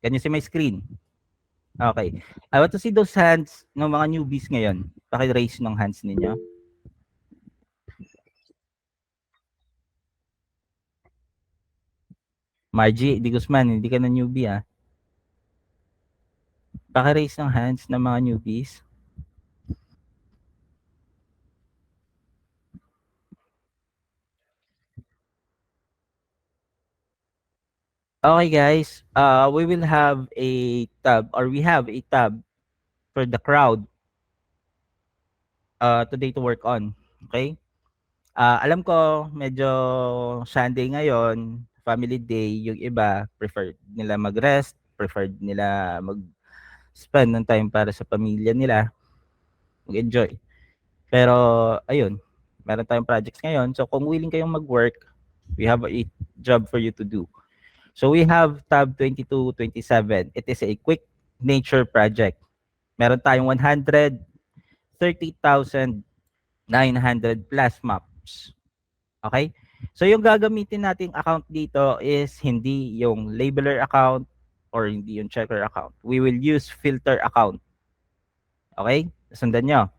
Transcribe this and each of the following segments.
Can you see my screen? Okay. I want to see those hands ng mga newbies ngayon. Paki-raise ng hands ninyo. Margie, Di Guzman, hindi ka na newbie ah. Paki-raise ng hands ng mga newbies. Okay guys, we will have a tab or we have a tab for the crowd today to work on. Okay? Alam ko medyo Sunday ngayon, family day, yung iba preferred nila mag-rest, preferred nila mag-spend ng time para sa pamilya nila, mag-enjoy. Pero ayun, meron tayong projects ngayon. So kung willing kayong mag-work, we have a job for you to do. So we have tab 2227. It is a quick nature project. Meron tayong 130,900 plus maps. Okay? So yung gagamitin nating account dito is hindi yung labeler account or hindi yung checker account. We will use filter account. Okay? Sundan nyo.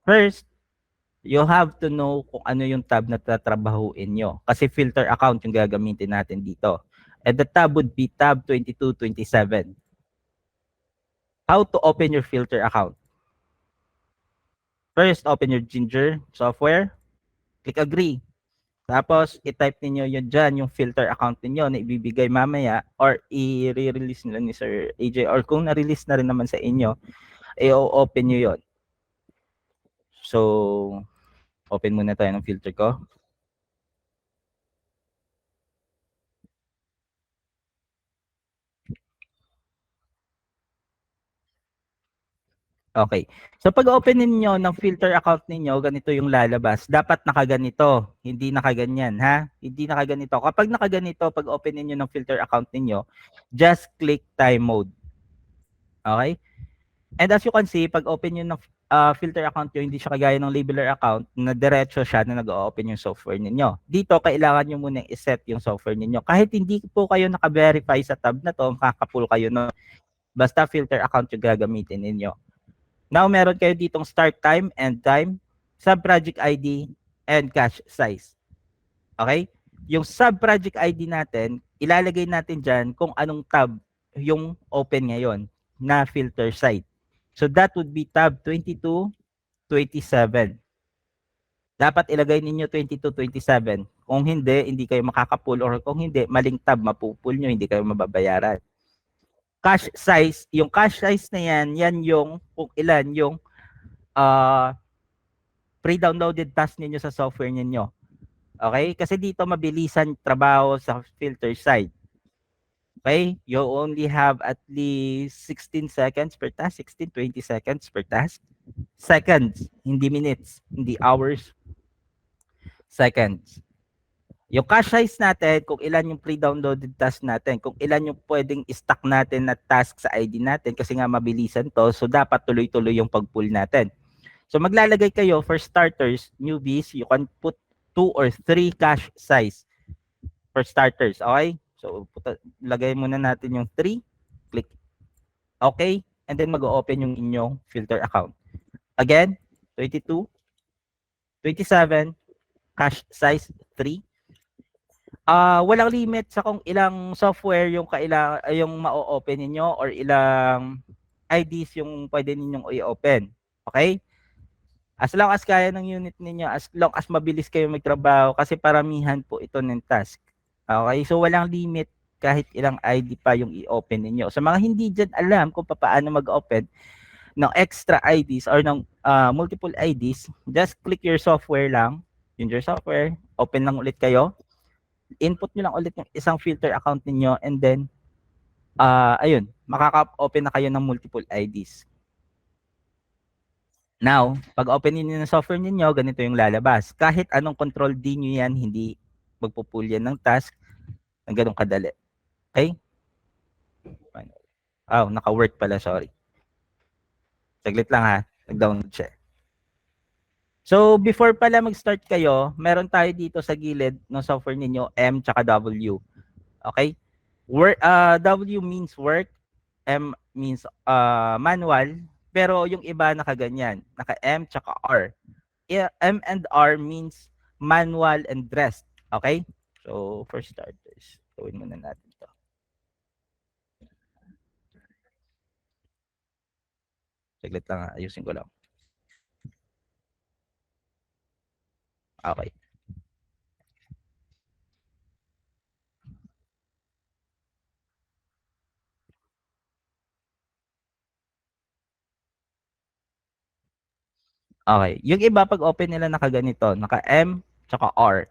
First, you have to know kung ano yung tab na tatrabahuin nyo. Kasi filter account yung gagamitin natin dito. And the tab would be tab 2227. How to open your filter account? First, open your Ginger software. Click agree. Tapos, i-type niyo yun dyan, yung filter account niyo na ibibigay mamaya or i-release nila ni Sir AJ or kung na-release na rin naman sa inyo, i-open nyo yun. So, open muna tayo ng filter ko. Okay. So pag open niyo ng filter account niyo, ganito yung lalabas. Dapat nakaganito, hindi nakaganyan, ha? Hindi nakaganito. Kapag nakaganito, pag open niyo ng filter account niyo, just click time mode. Okay? And as you can see, pag open niyo ng filter account niyo, hindi siya kagaya ng labeler account na diretso siya na nag-open yung software niyo. Dito, kailangan niyo muna i-set yung software niyo. Kahit hindi po kayo naka-verify sa tab na to, makaka-pull kayo no. Basta filter account yung gagamitin niyo. Now, meron kayo ditong start time, end time, sub-project ID, and cache size. Okay? Yung sub-project ID natin, ilalagay natin dyan kung anong tab yung open ngayon na filter site. So, that would be tab 2227. Dapat ilagay ninyo 2227. Kung hindi kayo makakapull or kung hindi, maling tab, mapupull nyo, hindi kayo mababayaran. Cache size, yung cache size na yan yung kung ilan yung pre-downloaded task ninyo sa software ninyo. Okay? Kasi dito mabilisan trabaho sa filter side. Okay? You only have at least 16 seconds per task, 16, 20 seconds per task. Seconds, hindi minutes, hindi hours. Seconds. Yung cache size natin, kung ilan yung pre-downloaded task natin, kung ilan yung pwedeng i-stack natin na task sa ID natin kasi nga mabilisan to, so dapat tuloy-tuloy yung pag-pull natin. So maglalagay kayo for starters, newbies, you can put 2 or 3 cache size for starters, okay? So lagay muna natin yung 3, click okay, and then mag-open yung inyong filter account. Again, 22, 27, cache size 3. Walang limit sa kung ilang software yung yung ma-open niyo or ilang IDs yung pwede ninyong i-open. Okay? As long as kaya ng unit ninyo, as long as mabilis kayo magtrabaho kasi paramihan po ito ng task. Okay? So walang limit kahit ilang ID pa yung i-open ninyo. Sa mga hindi dyan alam kung paano mag-open ng extra IDs or ng multiple IDs, just click your software lang, your software, open lang ulit kayo. Input nyo lang ulit yung isang filter account niyo and then ayun, makaka-open na kayo ng multiple IDs. Now, pag open niyo ng software niyo, ganito yung lalabas. Kahit anong control D niyo yan, hindi magpo-pull yan ng task ng ganong kadali. Okay? Naka-work pala, sorry. Saglit lang ha, nag-download siya. So, before pala mag-start kayo, meron tayo dito sa gilid ng software ninyo, M tsaka W. Okay? W means work, M means manual, pero yung iba nakaganyan, naka M tsaka R. M and R means manual and rest. Okay? So, for starters, gawin muna natin to. Saglit lang, ayusin ko lang. Okay. Okay. Yung iba pag open nila nakaganito, naka M tsaka R.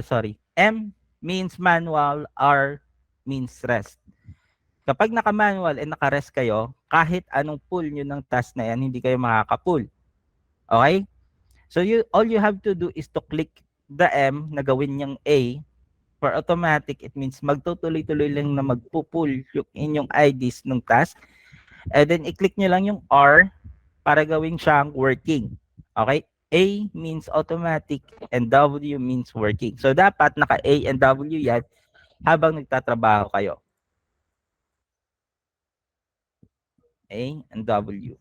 Sorry. M means manual, R means rest. Kapag naka-manual and naka-rest kayo, kahit anong pull nyo ng task na yan, hindi kayo makaka-pull. Okay? So all you have to do is to click the M na gawin niyang A. For automatic, it means magtutuloy-tuloy lang na magpupull yung inyong IDs ng task. And then i-click nyo lang yung R para gawin siyang working. Okay? A means automatic and W means working. So dapat naka-A and W yan habang nagtatrabaho kayo. A and W.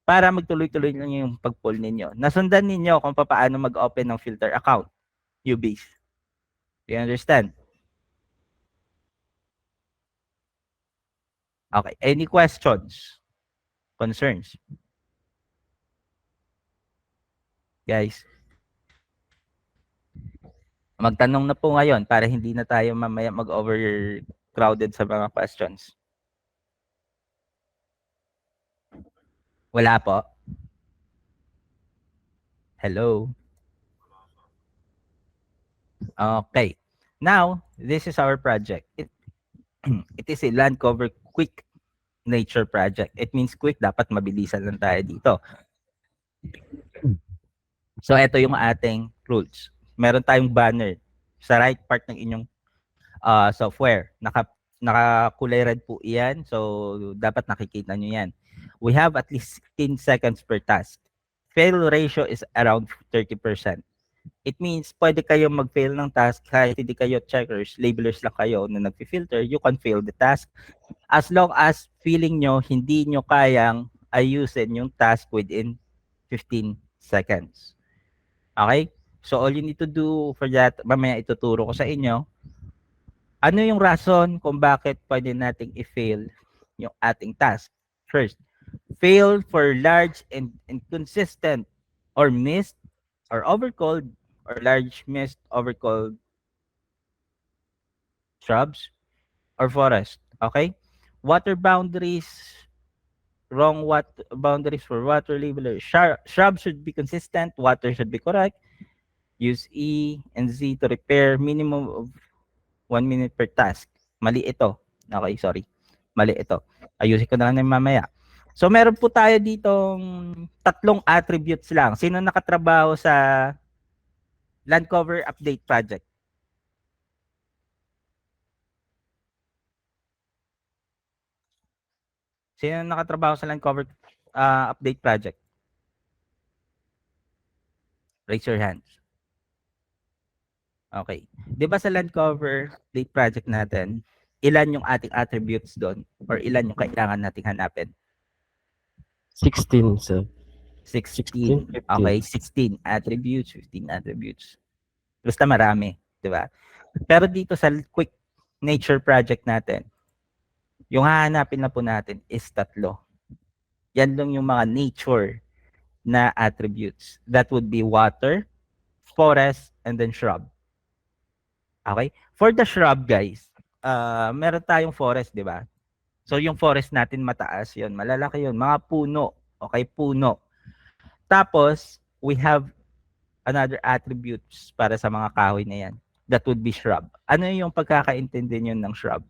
Para magtuloy-tuloy lang yung pag-pull ninyo. Nasundan ninyo kung paano mag-open ng filter account. Ubase. Do you understand? Okay. Any questions? Concerns? Guys, magtanong na po ngayon para hindi na tayo mamaya mag-overcrowded sa mga questions. Wala po? Hello? Okay. Now, this is our project. It is a land cover quick nature project. It means quick, dapat mabilisan lang tayo dito. So, ito yung ating rules. Meron tayong banner sa right part ng inyong software. Nakakulay red po iyan. So, dapat nakikita nyo yan. We have at least 16 seconds per task. Fail ratio is around 30%. It means pwede kayo mag-fail ng task kahit hindi kayo checkers, labelers lang kayo na nag-filter, you can fail the task as long as feeling nyo hindi nyo kayang ayusin yung task within 15 seconds. Okay? So all you need to do for that, mamaya ituturo ko sa inyo, ano yung rason kung bakit pwede nating i-fail yung ating task. First, fail for large and inconsistent or missed or overcalled or large missed overcalled shrubs or forest. Okay? Water boundaries, wrong boundaries for water labeler. Shrubs should be consistent, water should be correct. Use E and Z to repair minimum of 1 minute per task. Mali ito. Okay, sorry. Mali ito. Ayusin ko na lang mamaya. So meron po tayo ditong tatlong attributes lang. Sino nakatrabaho sa land cover update project? Sino nakatrabaho sa land cover update project? Raise your hands. Okay. 'Di ba sa land cover update project natin, ilan yung ating attributes doon or ilan yung kailangan nating hanapin? 16, sir. 16. 15. Okay, 16 attributes, 15 attributes. Basta marami, 'di ba? Pero dito sa quick nature project natin, yung hahanapin na po natin is tatlo. Yan lang yung mga nature na attributes. That would be water, forest, and then shrub. Okay? For the shrub, guys, meron tayong forest, di ba? So, yung forest natin mataas yun. Malalaki yun. Mga puno. Okay? Puno. Tapos, we have another attributes para sa mga kahoy na yan. That would be shrub. Ano yung pagkakaintindi nyo ng shrub?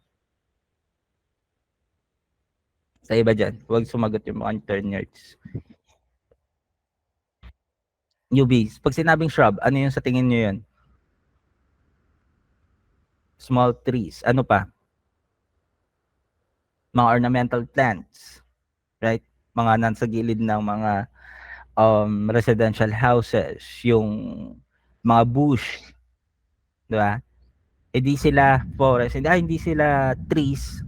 Sa iba dyan, huwag sumagot yung mga intern nerds. Newbies, pag sinabing shrub, ano yung sa tingin nyo yun? Small trees. Ano pa? Mga ornamental plants. Right? Mga nasa gilid ng mga residential houses. Yung mga bush. Di ba? Hindi sila forest, hindi sila trees,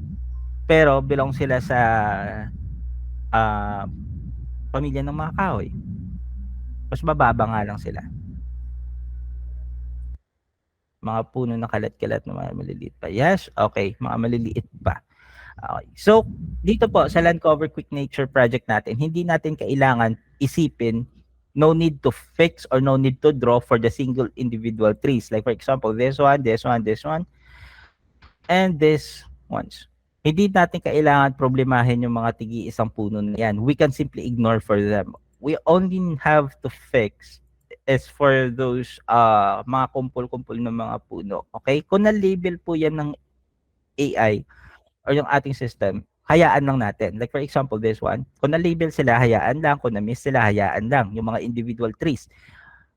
pero belong sila sa ah, pamilya ng mga kahoy. Mas mababa nga lang sila. Mga puno na kalat-kalat na mga maliliit pa. Yes, okay, mga maliliit pa. Okay. So, dito po sa Land Cover Quick Nature Project natin, hindi natin kailangan isipin, no need to fix or no need to draw for the single individual trees. Like for example, this one, this one, this one, and this ones. Hindi natin kailangan problemahin yung mga tigi-isang puno na yan. We can simply ignore for them. We only have to fix is for those mga kumpul-kumpul ng mga puno. Okay? Kung na-label po yan ng AI or yung ating system, hayaan lang natin. Like for example, this one, kung na-label sila, hayaan lang. Kung na-miss sila, hayaan lang. Yung mga individual trees.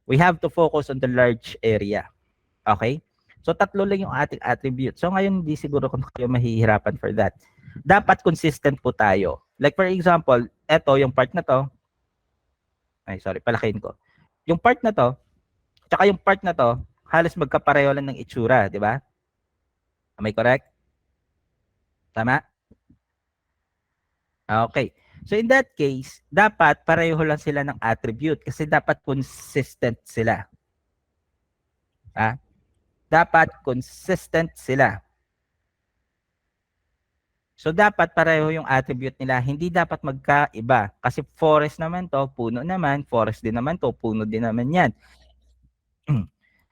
We have to focus on the large area. Okay? So, tatlo lang yung ating attribute. So, ngayon, hindi siguro kung kayo mahihirapan for that. Dapat consistent po tayo. Like, for example, eto, yung part na to, ay, sorry, palakihin ko. Yung part na to, tsaka yung part na to, halos magkapareho lang ng itsura, di ba? Am I correct? Tama? Okay. So, in that case, dapat pareho lang sila ng attribute kasi dapat consistent sila. Ah? Dapat consistent sila. So, dapat pareho yung attribute nila. Hindi dapat magkaiba. Kasi forest naman to, puno naman, forest din naman to, puno din naman yan.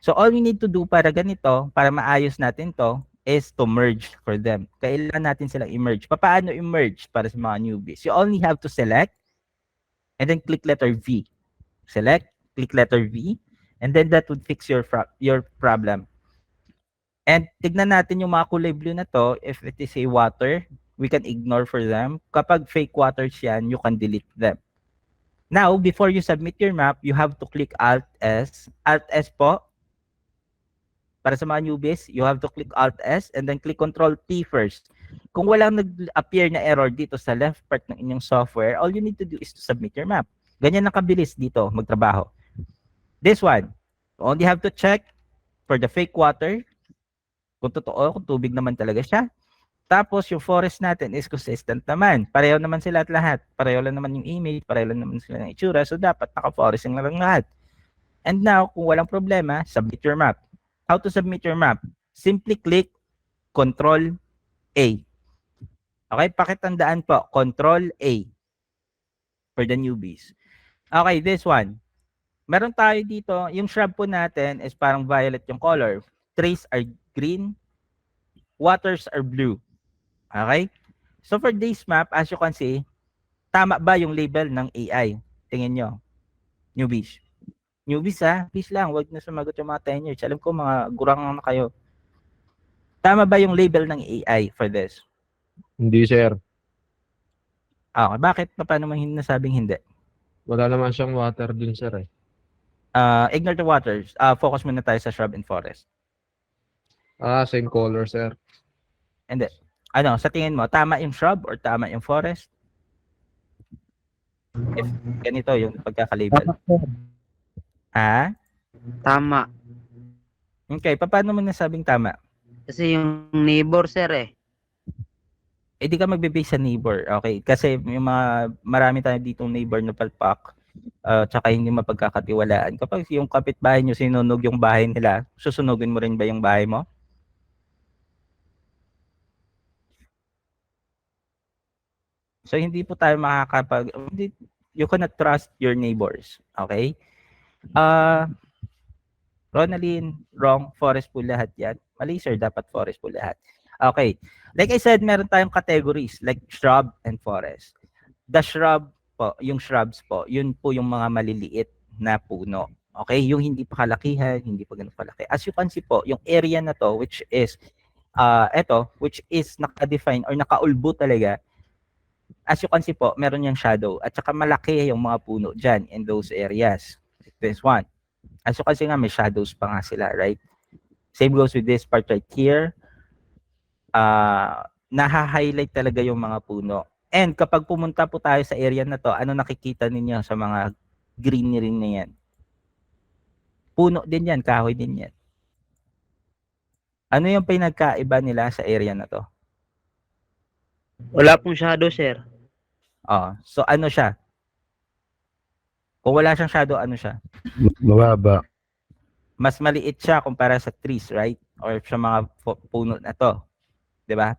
So, all we need to do para ganito, para maayos natin to, is to merge for them. Kailangan natin silang i-merge. Paano i-merge para sa mga newbies? You only have to select and then click letter V. Select, click letter V, and then that would fix your problem. And tignan natin yung mga kulay blue na to. If it is a water, we can ignore for them. Kapag fake waters yan, you can delete them. Now, before you submit your map, you have to click Alt-S. Alt-S po. Para sa mga newbies, you have to click Alt-S and then click Control-T first. Kung walang nag-appear na error dito sa left part ng inyong software, all you need to do is to submit your map. Ganyan nakabilis dito magtrabaho. This one, you only have to check for the fake water. Kung totoo, kung tubig naman talaga siya. Tapos yung forest natin is consistent naman. Pareho naman sila at lahat. Pareho lang naman yung image, pareho lang naman sila ng itsura. So dapat naka-forest lang lang lahat. And now, kung walang problema, submit your map. How to submit your map? Simply click Control A. Okay, pakitandaan po, Control A for the newbies. Okay, this one. Meron tayo dito, yung shrub po natin is parang violet yung color. Trees are green, waters are blue. Okay? So for this map, as you can see, tama ba yung label ng AI? Tingin nyo. Newbies. Newbies ha? Please lang, wag na sumagot yung mga 10 years. Alam ko mga gurang na kayo. Tama ba yung label ng AI for this? Hindi, sir. Okay, bakit? Paano mo nasabing hindi? Wala naman siyang water dun, sir eh. Ignore the waters. Focus muna tayo sa shrub and forest. Same color, sir. Hindi. Ano, sa tingin mo, tama yung shrub or tama yung forest? If ganito yung pagkakalabel. Ha? Tama. Okay, paano mo nasabing tama? Kasi yung neighbor, sir eh. Di ka magbe-base sa neighbor, okay? Kasi yung mga marami tayo ditong neighbor na palpak, tsaka hindi mapagkakatiwalaan. Kapag yung kapitbahay nyo sinunog yung bahay nila, susunugin mo rin ba yung bahay mo? So hindi po tayo you cannot trust your neighbors, okay? Ronaldin, wrong, forest po lahat yan. Mali sir, dapat forest po lahat. Okay, like I said, meron tayong categories like shrub and forest. The shrub po, yung shrubs po, yun po yung mga maliliit na puno. Okay, yung hindi pa kalakihan, hindi pa ganun kalaki. As you can see po, yung area na to, which is, which is naka-define or naka-ulbo talaga, as you can see po, meron yung shadow. At saka malaki yung mga puno dyan in those areas. This one. As you can see nga, may shadows pa nga sila, right? Same goes with this part right here. Naha-highlight talaga yung mga puno. And kapag pumunta po tayo sa area na to, ano nakikita ninyo sa mga greenery na yan? Puno din yan, kahoy din yan. Ano yung pinagkaiba nila sa area na to? Wala pong shadow, sir. So ano siya? Kung wala siyang shadow, ano siya? Mababa. Mas maliit siya kumpara sa trees, right? Or sa mga puno na to. 'Di ba?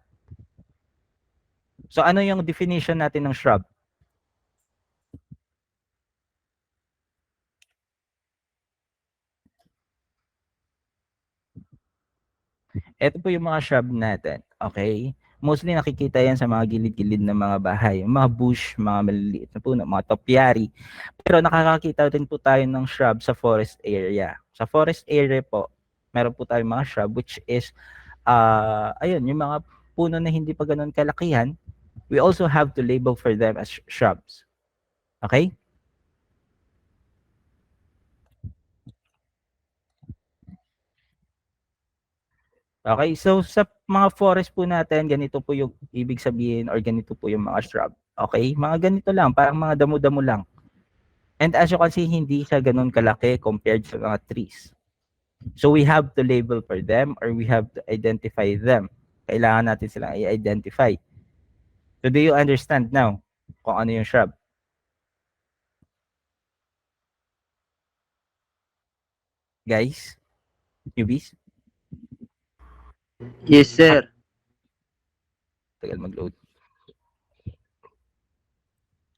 So ano yung definition natin ng shrub? Ito po yung mga shrub natin. Okay? Mostly nakikita yan sa mga gilid-gilid ng mga bahay. Yung mga bush, mga maliliit na puno, mga topiary. Pero nakakakita din po tayo ng shrub sa forest area. Sa forest area po, meron po tayong mga shrub which is, ayun, yung mga puno na hindi pa ganun kalakihan, we also have to label for them as shrubs. Okay? Okay, so sa mga forest po natin, ganito po yung ibig sabihin or ganito po yung mga shrub. Okay, mga ganito lang, parang mga damo-damo lang. And as you can see, hindi siya ganun kalaki compared sa mga trees. So we have to label for them or we have to identify them. Kailangan natin silang i-identify. So do you understand now kung ano yung shrub? Guys? Newbies? Yes, sir. Tagal mag-load.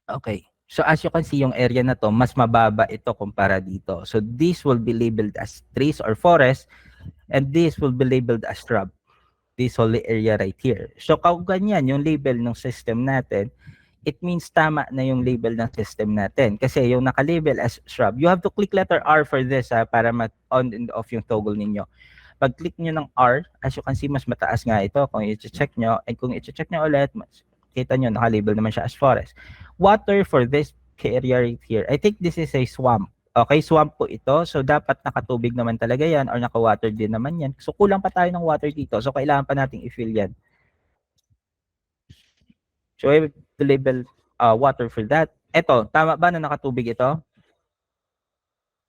Okay. So as you can see, yung area na to, mas mababa ito kumpara dito. So this will be labeled as trees or forest and this will be labeled as shrub. This whole area right here. So kung ganyan yung label ng system natin, it means tama na yung label ng system natin. Kasi yung naka-label as shrub, you have to click letter R for this para ma-on and off yung toggle ninyo. Pag click nyo ng R, as you can see, mas mataas nga ito kung i-check nyo. And kung i-check nyo ulit, kita nyo, naka-label naman siya as forest. Water for this area right here. I think this is a swamp. Okay, swamp po ito. So, dapat nakatubig naman talaga yan or naka-water din naman yan. So, kulang pa tayo ng water dito. So, kailangan pa nating i-fill yan. So, I have to label water for that. Ito, tama ba na nakatubig ito?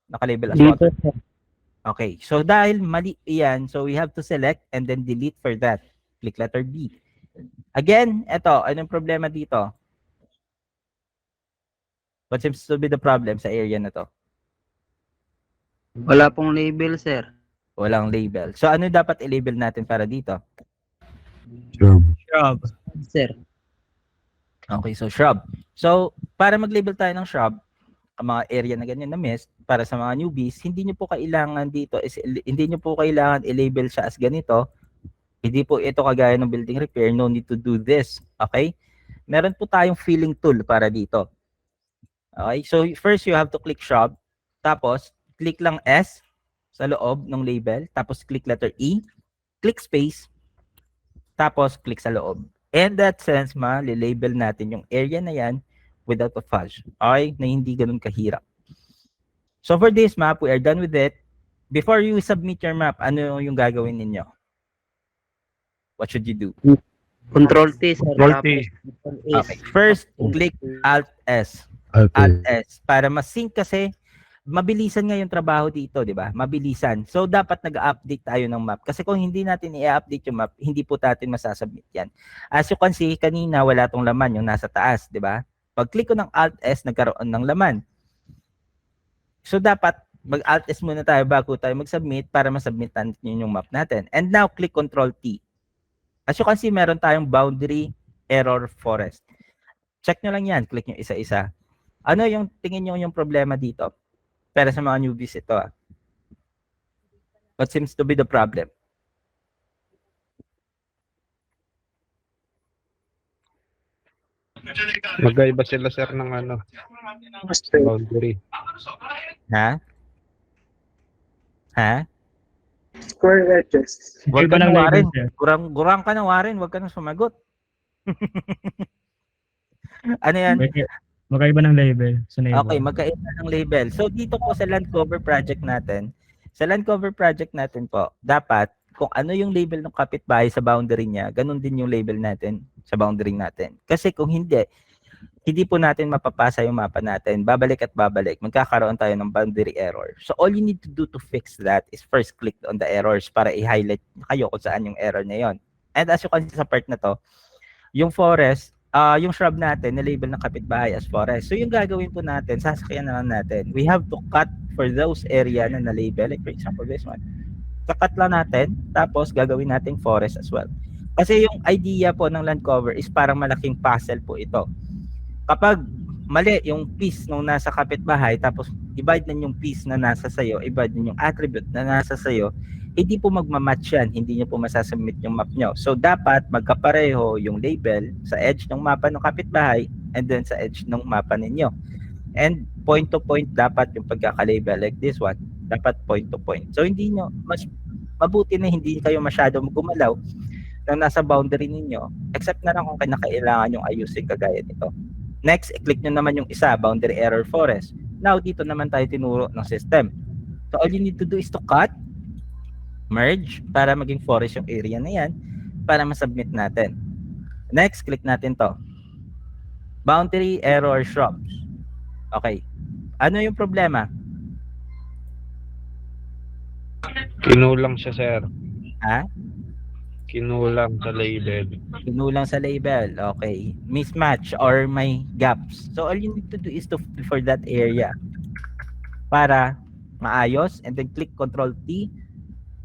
Naka-label as water. Okay, so dahil mali yan, so we have to select and then delete for that. Click letter B. Again, ito, anong problema dito? What seems to be the problem sa area na to? Wala pong label, sir. Walang label. So ano dapat i-label natin para dito? Shrub. Sir. Okay, so shrub. So para mag-label tayo ng shrub, ang mga area na ganyan na mist, para sa mga newbies, hindi nyo po kailangan dito, hindi nyo po kailangan i-label siya as ganito. Hindi po ito kagaya ng building repair, no need to do this. Okay? Meron po tayong filling tool para dito. Okay, so first you have to click shrub, tapos click lang S sa loob ng label, tapos click letter E, click space, tapos click sa loob. In that sense, ma-label natin yung area na yan without a fudge. Okay, na hindi ganun kahirap. So for this map, we are done with it. Before you submit your map, ano yung gagawin ninyo? What should you do? Control T, sir. Control T. Okay, first click Alt S. Alt S para ma-sync kasi mabilisan nga yung trabaho dito, di ba? Mabilisan. So dapat nag-update tayo ng map kasi kung hindi natin i-update yung map, hindi po natin masasubmit yan. As you can see, kanina wala tong laman yung nasa taas, di ba? Pag click ko ng Alt S, nagkaroon ng laman. So dapat mag-Alt S muna tayo bago tayo mag-submit para ma-submit natin yung map natin. And now click Control T. As you can see, meron tayong boundary error forest. Check nyo lang yan. Click nyo isa-isa. Ano yung tingin nyo yung problema dito? Para sa mga newbies ito. What seems to be the problem? Magkaiba sila, sir, ng ano, boundary. Ha? Ha? Square edges. Huwag Iba ka ng na, label, Warren. sir. Gurang ka na, Warren. Huwag ka na sumagot. Ano yan? Magkaiba ng label sa neighbor. Okay, magkaiba ng label. So dito po sa land cover project natin, po, dapat kung ano yung label ng kapitbahay sa boundary niya, ganun din yung label natin sa boundary natin. Kasi kung hindi, hindi po natin mapapasa yung mapa natin. Babalik at babalik. Magkakaroon tayo ng boundary error. So all you need to do to fix that is first click on the errors para i-highlight kayo kung saan yung error na yon. And as you can see sa part na to, yung forest, yung shrub natin, na-label ng kapitbahay as forest. So yung gagawin po natin, sasakyan na lang natin. We have to cut for those area na na-label. Like for example, this one. Kakat lang natin, tapos gagawin natin forest as well. Kasi yung idea po ng land cover is parang malaking puzzle po ito. Kapag mali yung piece nung nasa kapitbahay, tapos divide na yung piece na nasa sayo, divide na yung attribute na nasa sayo, hindi po magmamatch yan, hindi nyo po masasubmit yung map nyo. So dapat magkapareho yung label sa edge ng mapa ng kapitbahay and then sa edge ng mapa ninyo. And point to point dapat yung pagkakalabel, like this one, dapat point to point. So hindi nyo, mas mabuti na hindi kayo masyado gumalaw na nasa boundary ninyo, except na lang kung kinakailangan yung ayusin kagaya nito. Next, i-click nyo naman yung isa, boundary error forest. Now, dito naman tayo tinuro ng system. So, all you need to do is to cut, merge, para maging forest yung area na yan, para masubmit natin. Next, click natin to. Boundary error shrubs. Okay. Ano yung problema? Kinulang siya, sir. Ha? Kinulang sa label. Kinulang sa label. Okay. Mismatch or may gaps. So, all you need to do is to fill for that area para maayos, and then click Control T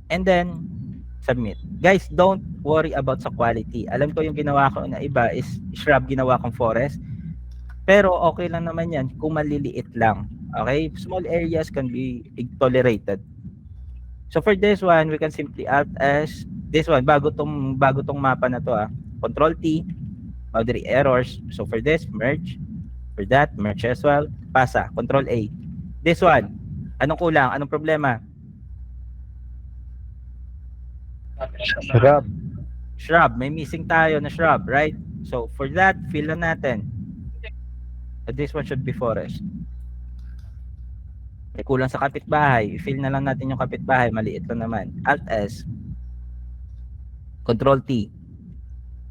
and then submit. Guys, don't worry about sa quality. Alam ko yung ginawa ko na iba is shrub, ginawa kong forest. Pero okay lang naman yan kung maliliit lang. Okay? Small areas can be tolerated. So for this one, we can simply Alt as this one, bago tong mapa na to, Control T, boundary errors. So for this, merge. For that, merge as well. Pasa, Control A. This one, anong kulang? Anong problema? Shrub. Shrub, may missing tayo na shrub, right? So for that, fill na natin. This one should be forest. May kulang sa kapitbahay, i-fill na lang natin yung kapitbahay, maliit lang naman. Alt S, Control T,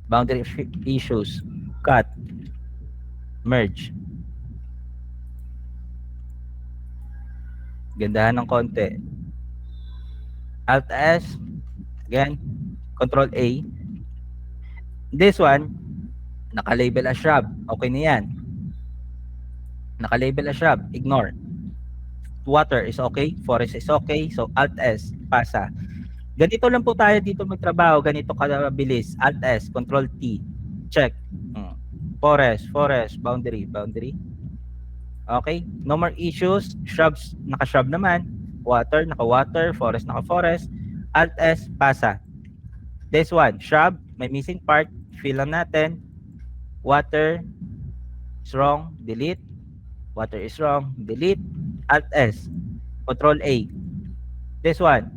boundary issues, cut, merge. Gandahan ng konti. Alt S, again, Control A. This one, naka-label as shrub. Okay na yan. Naka-label as shrub, ignore. Water is okay, forest is okay, so Alt S, pasa. Ganito lang po tayo dito magtrabaho, ganito kabilis. Alt S, Control T, check. Forest, boundary. Okay, no more issues. Shrubs, naka-shrub naman. Water, naka-water. Forest, naka-forest. Alt S, pasa. This one, shrub, may missing part, fill lang natin. Water is wrong, delete. Water is wrong, delete. Alt S, Control A. This one.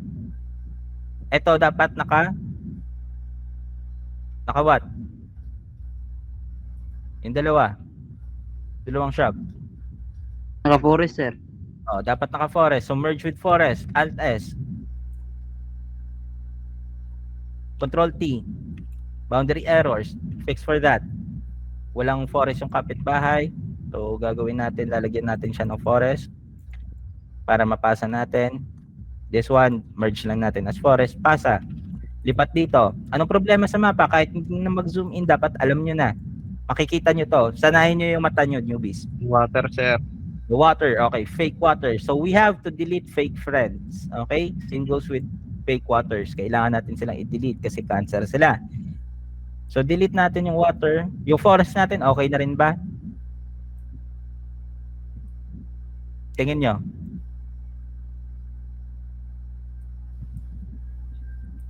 Ito dapat naka what? Yung dalawang shrub. Naka-forest, sir. Oh, dapat naka-forest. So merge with forest. Alt S. Control T. Boundary errors. Fix for that. Walang forest yung kapitbahay. So gagawin natin, lalagyan natin siya ng forest para mapasa natin. This one, merge lang natin as forest. Pasa. Lipat dito. Anong problema sa mapa? Kahit hindi na mag-zoom in, dapat alam nyo na. Makikita nyo to. Sanayin nyo yung mata nyo, newbies. Water, sir. The water, okay. Fake water. So we have to delete fake friends. Okay? Same goes with fake waters. Kailangan natin silang i-delete kasi cancer sila. So delete natin yung water. Yung forest natin, okay na rin ba? Tingin nyo.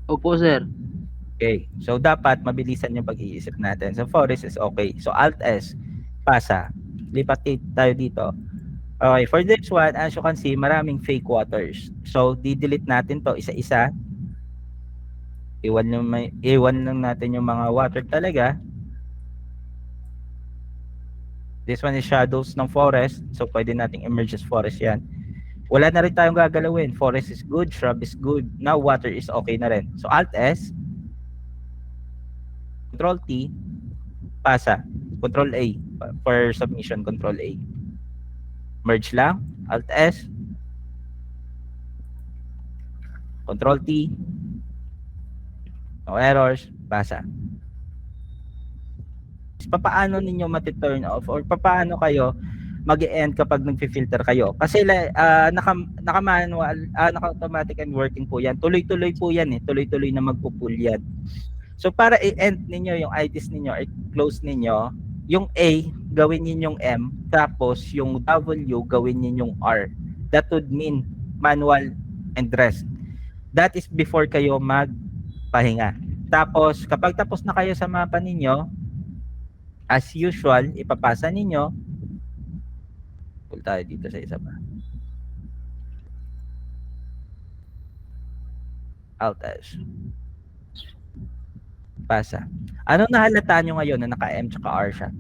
Opo, sir. Okay. So dapat mabilisan yung pag-iisip natin. So forest is okay. So Alt S, pasa. Lipat tayo dito. Okay, for this one, as you can see, maraming fake waters. So di-delete natin to isa-isa. Iwan lang natin yung mga water talaga. This one is shadows ng forest. So pwede nating emerge as forest yan. Wala na rin tayong gagalawin. Forest is good, shrub is good. Now water is okay na rin. So Alt S, Control T, pasa. Control A. for submission, Control A. Merge lang, Alt S, Control T, no errors, basa. Papaano ninyo mati-turn off or papaano kayo mag-e-end kapag nagfi-filter kayo? Kasi naka-manual, naka-automatic and working po yan. Tuloy-tuloy po yan eh. Tuloy-tuloy na magpo-pull yan. So para i-end ninyo yung IDs ninyo, i-close ninyo, yung A, gawin ninyong M, tapos yung W, gawin ninyong R. That would mean manual and rest. That is before kayo magpahinga. Tapos, kapag tapos na kayo sa mapa ninyo, as usual, ipapasa ninyo. Pull tayo dito sa isa pa. Alt S. Pasa. Ano nahalata nyo ngayon na naka-M tsaka R siya?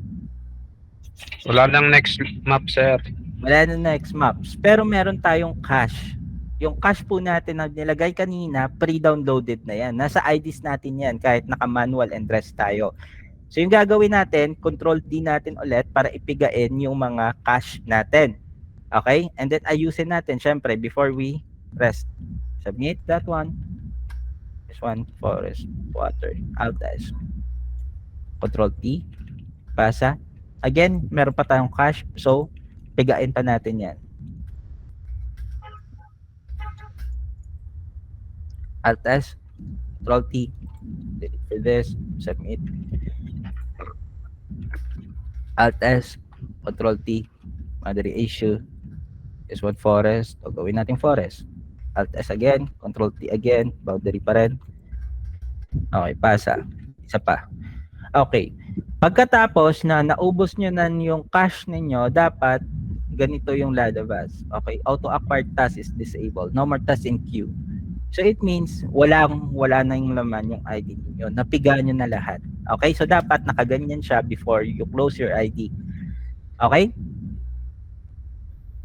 Wala nang next map, sir. Wala na next maps. Pero meron tayong cache. Yung cache po natin na nilagay kanina, pre-downloaded na yan. Nasa IDs natin yan kahit naka-manual and rest tayo. So yung gagawin natin, Control D natin ulit para ipigain yung mga cache natin. Okay? And then ayusin natin, syempre, before we rest. Submit that one. This one, forest, water, Alt S. Control T. Pasa. Again, meron pa tayong cache. So, pigain pa natin yan. Alt S. Control T. Delete for this. Submit. Alt S, Control T, boundary issue, is one forest, o gawin natin forest. Alt S again, Control T again, boundary pa rin. Okay, pasa. Isa pa. Okay. Pagkatapos na naubos nyo na yung cache ninyo, dapat ganito yung lalabas. Okay, auto-acquired task is disabled. No more task in queue. So it means wala na yung laman yung ID niyo. Napiga nyo na lahat. Okay? So dapat nakaganyan siya before you close your ID. Okay?